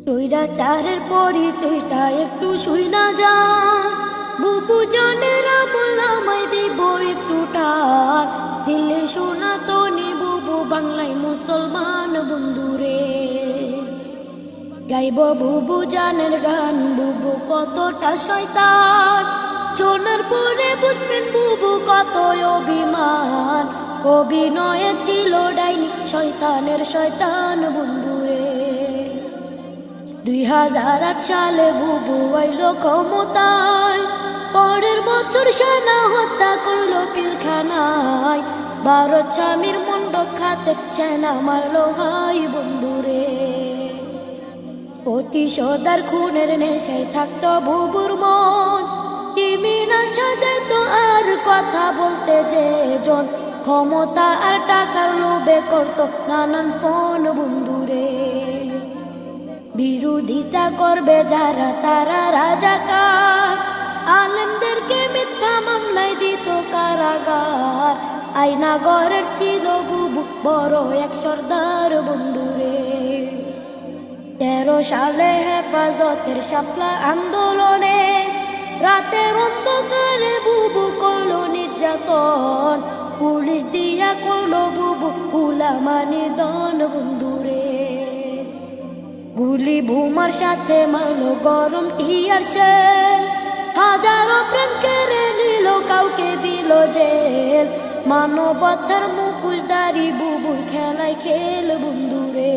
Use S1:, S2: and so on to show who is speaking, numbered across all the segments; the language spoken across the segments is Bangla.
S1: স্বৈরাচারের পরিচয়টা একটু শুই না যান, বুবু জানের আমলামাই দিব একটু টান। দিল্লির সনাতনী বুবু বাংলায় মুসলমান বন্ধুরে, গাইব বুবু জানের গান, বুবু কতটা শয়তান। শোনার পরে বুঝবেন বুবু কত অভিমান, অভিনয়ে ছিল ডাইনি শয়তানের শয়তান বন্ধুরে। 2008 সালে বুবু আইলো ক্ষমতায়, পরের বছর সেনা হত্যা করলো পিলখানায়। ভারত স্বামীর মন্ড খাতে সেনা মারলো ভাই বন্ধুরে। প্রতিশোধার খুনের নেশায় থাকতো বুবুর মন, ক্রিমিনাল সাজাইতো আর কথা বলতে যে জন। ক্ষমতা আর টাকার লোভে করতো নানান পণ বন্ধুরে। বিরোধিতা করবে যারা তারা রাজাকার, আলেমদেরকে মিথ্যা মামলায় দিত কারাগার। আয়নাগরের ছিল বুবু বড় এক সর্দার বন্ধুরে। 13 সালে হেফাজতের শাপলা আন্দোলনে রাতের অন্ধকারে বুবু করলো নির্যাতন। পুলিশ দিয়া করলো বুবু উলামা নিধন বন্ধুরে। গুলি বোমার সাথে মারলো গরম টিয়ার শেল, হাজারো প্রাণ কেড়ে নিল, কাউকে দিল জেল। মানবতার মুখোশধারী বুবুর খেলায় খেল বন্ধুরে।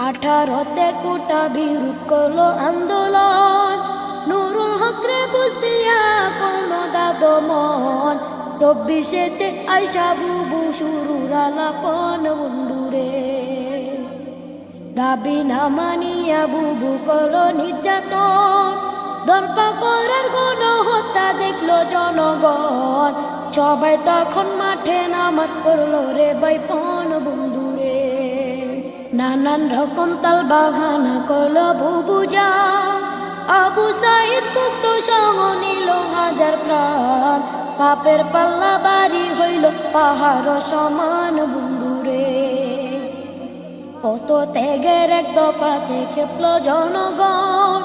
S1: 18তে কোটা বিরোধ করলো আন্দোলন, নুরুল হকরে বুঝ দিয়া কোনো দাদমন। 24তে আইসা বুবু শুরুর আলাপন বন্ধুরে। দাবি না মানিয়া বুবু করলো নির্যাতন, দরপা করার গণহত্যা দেখলো জনগণ। সবাই তখন মাঠে নামাজ পড়লো রে বাইপন বন্ধুরে। নানান রকম তাল বাহানা করলো বুবু জান, আবু সাইদ মুক্ত সহ নিল হাজার প্রাণ। পাপের পাল্লা বাড়ি হইল পাহাড় সমান বন্ধুরে। কত ত্যাগের এক দফাতে খেপল জনগণ,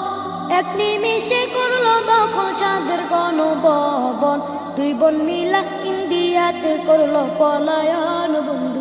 S1: এক নিমিষে করলো দখল সাদের গণভবন। 2 বোন মিলা ইন্ডিয়াতে করলো পলায়ন বন্ধু।